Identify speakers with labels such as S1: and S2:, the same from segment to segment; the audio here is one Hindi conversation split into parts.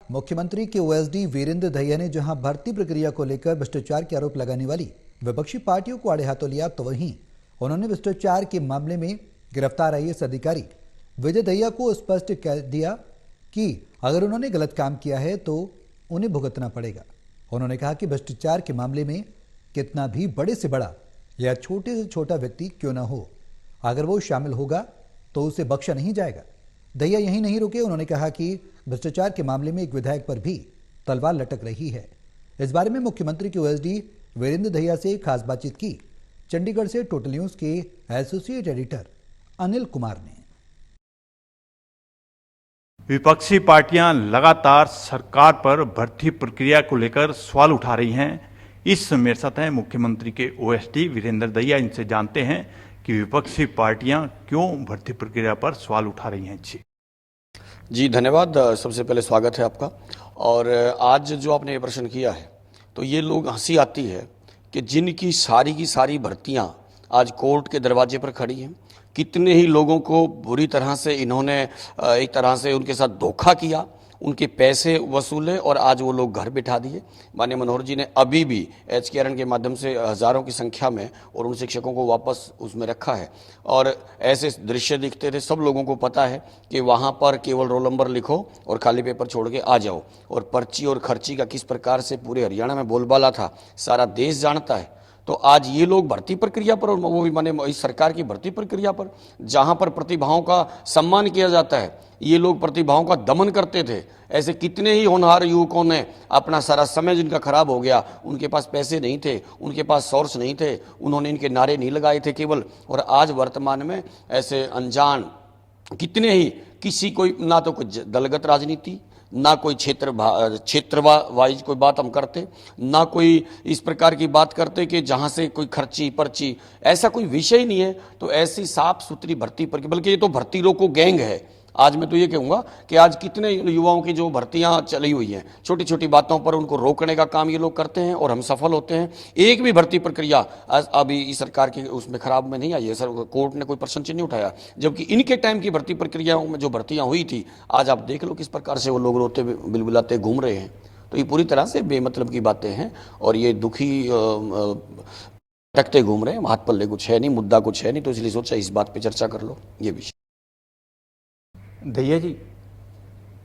S1: मुख्यमंत्री के ओएसडी वीरेंद्र दहिया ने जहां भर्ती प्रक्रिया को लेकर भ्रष्टाचार के आरोप लगाने वाली विपक्षी पार्टियों को आड़े हाथों लिया, तो वहीं उन्होंने भ्रष्टाचार के मामले में गिरफ्तार आईएएस अधिकारी विजय दहिया को स्पष्ट कह दिया कि अगर उन्होंने गलत काम किया है तो उन्हें भुगतना पड़ेगा। उन्होंने कहा कि भ्रष्टाचार के मामले में कितना भी बड़े से बड़ा या छोटे से छोटा व्यक्ति क्यों न हो, अगर वो शामिल होगा तो उसे बख्शा नहीं जाएगा। दहिया यहीं नहीं रुके, उन्होंने कहा कि भ्रष्टाचार के मामले में एक विधायक पर भी तलवार लटक रही है। इस बारे में मुख्यमंत्री के ओएसडी वीरेंद्र दहिया से खास बातचीत की चंडीगढ़ से टोटल न्यूज के एसोसिएट एडिटर अनिल कुमार ने।
S2: विपक्षी पार्टियां लगातार सरकार पर भर्ती प्रक्रिया को लेकर सवाल उठा रही हैं। इस मेरे साथ हैं मुख्यमंत्री के ओएसडी वीरेंद्र दहिया। इनसे जानते हैं कि विपक्षी पार्टियां क्यों भर्ती प्रक्रिया पर सवाल उठा रही हैं।
S3: जी धन्यवाद। सबसे पहले स्वागत है आपका। और आज जो आपने ये प्रश्न किया है तो ये लोग हंसी आती है कि जिनकी सारी की सारी भर्तियां आज कोर्ट के दरवाजे पर खड़ी हैं, कितने ही लोगों को बुरी तरह से इन्होंने एक तरह से उनके साथ धोखा किया, उनके पैसे वसूले और आज वो लोग घर बिठा दिए। माननीय मनोहर जी ने अभी भी HKRN के माध्यम से हजारों की संख्या में और उन शिक्षकों को वापस उसमें रखा है। और ऐसे दृश्य दिखते थे, सब लोगों को पता है कि वहाँ पर केवल रोल नंबर लिखो और खाली पेपर छोड़ के आ जाओ। और पर्ची और खर्ची का किस प्रकार से पूरे हरियाणा में बोलबाला था, सारा देश जानता है। तो आज ये लोग भर्ती प्रक्रिया पर, और वो भी माने इस सरकार की भर्ती प्रक्रिया पर, जहां पर प्रतिभाओं का सम्मान किया जाता है, ये लोग प्रतिभाओं का दमन करते थे। ऐसे कितने ही होनहार युवकों ने अपना सारा समय जिनका खराब हो गया, उनके पास पैसे नहीं थे, उनके पास सोर्स नहीं थे, उन्होंने इनके नारे नहीं लगाए थे केवल। और आज वर्तमान में ऐसे अनजान कितने ही, किसी कोई ना तो कोई दलगत राजनीति, ना कोई क्षेत्र वाइज कोई बात हम करते, ना कोई इस प्रकार की बात करते कि जहां से कोई खर्ची पर्ची, ऐसा कोई विषय नहीं है। तो ऐसी साफ सुथरी भर्ती पर, बल्कि ये तो भर्ती रोको गैंग है। आज मैं तो ये कहूँगा कि आज कितने युवाओं की जो भर्तियां चली हुई हैं, छोटी छोटी बातों पर उनको रोकने का काम ये लोग करते हैं और हम सफल होते हैं। एक भी भर्ती प्रक्रिया अभी इस सरकार की उसमें खराब में नहीं आई है। सर, कोर्ट ने कोई प्रश्न चिन्ह नहीं उठाया, जबकि इनके टाइम की भर्ती प्रक्रियाओं में जो भर्तियां हुई थी, आज आप देख लो किस प्रकार से वो लोग रोते बिलबिलाते घूम रहे हैं। तो ये पूरी तरह से बेमतलब की बातें हैं और ये दुखी भटकते घूम रहे हैं। हाथ पल्ले कुछ है नहीं, मुद्दा कुछ है नहीं, तो इसलिए सोचा इस बात पर चर्चा कर लो। ये विषय
S2: दहिया जी,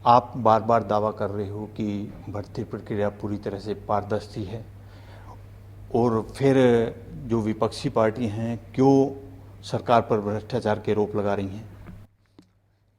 S2: आप बार बार दावा कर रहे हो कि भर्ती प्रक्रिया पूरी तरह से पारदर्शी है, और फिर जो विपक्षी पार्टी हैं क्यों सरकार पर भ्रष्टाचार के आरोप लगा रही हैं?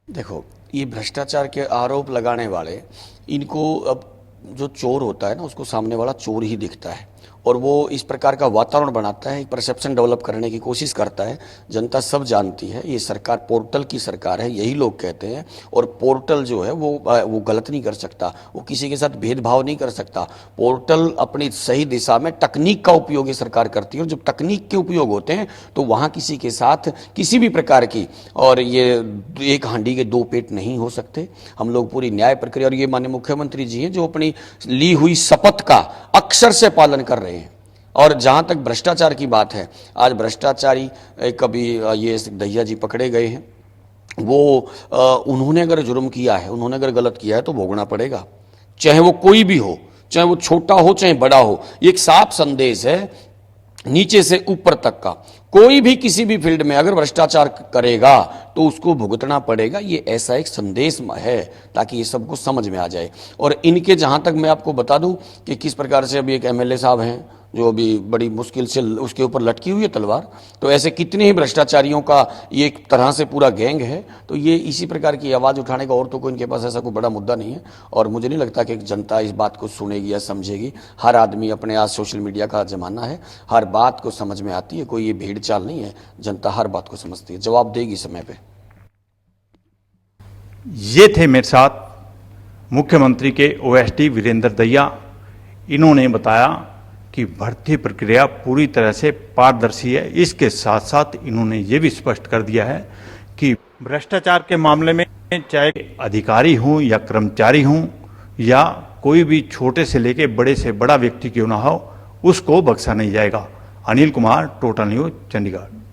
S3: देखो, ये भ्रष्टाचार के आरोप लगाने वाले, इनको अब जो चोर होता है ना, उसको सामने वाला चोर ही दिखता है और वो इस प्रकार का वातावरण बनाता है, परसेप्शन डेवलप करने की कोशिश करता है। जनता सब जानती है ये सरकार पोर्टल की सरकार है, यही लोग कहते हैं। और पोर्टल जो है वो गलत नहीं कर सकता, वो किसी के साथ भेदभाव नहीं कर सकता। पोर्टल अपनी सही दिशा में तकनीक का उपयोग ये सरकार करती है, और जब तकनीक के उपयोग होते हैं तो वहाँ किसी के साथ किसी भी प्रकार की, और ये एक हांडी के दो पेट नहीं हो सकते। हम लोग पूरी न्याय प्रक्रिया, और ये माननीय मुख्यमंत्री जी हैं जो अपनी ली हुई शपथ का अक्षर से पालन कर रहे हैं। और जहां तक भ्रष्टाचार की बात है, आज भ्रष्टाचारी कभी ये दहिया जी पकड़े गए हैं, वो उन्होंने अगर जुर्म किया है, उन्होंने अगर गलत किया है तो भोगना पड़ेगा, चाहे वो कोई भी हो, चाहे वो छोटा हो चाहे बड़ा हो। ये एक साफ संदेश है नीचे से ऊपर तक का। कोई भी किसी भी फील्ड में अगर भ्रष्टाचार करेगा तो उसको भुगतना पड़ेगा। ये ऐसा एक संदेश है ताकि ये सबको समझ में आ जाए। और इनके जहां तक मैं आपको बता दूं कि किस प्रकार से अभी एक MLA साहब हैं जो अभी बड़ी मुश्किल से उसके ऊपर लटकी हुई है तलवार, तो ऐसे कितने ही भ्रष्टाचारियों का ये एक तरह से पूरा गैंग है। तो ये इसी प्रकार की आवाज़ उठाने का और तो कोई इनके पास ऐसा कोई बड़ा मुद्दा नहीं है। और मुझे नहीं लगता कि जनता इस बात को सुनेगी या समझेगी। हर आदमी अपने, आज सोशल मीडिया का ज़माना है, हर बात को समझ में आती है, कोई ये भीड़ चाल नहीं है। जनता हर बात को समझती है, जवाब देगी समय पर।
S2: ये थे मेरे साथ मुख्यमंत्री के OSD वीरेंद्र दहिया। इन्होंने बताया कि भर्ती प्रक्रिया पूरी तरह से पारदर्शी है। इसके साथ साथ इन्होंने ये भी स्पष्ट कर दिया है कि भ्रष्टाचार के मामले में चाहे अधिकारी हों या कर्मचारी हों या कोई भी छोटे से लेके बड़े से बड़ा व्यक्ति क्यों ना हो, उसको बख्शा नहीं जाएगा। Anil Kumar, total news, Chandigarh.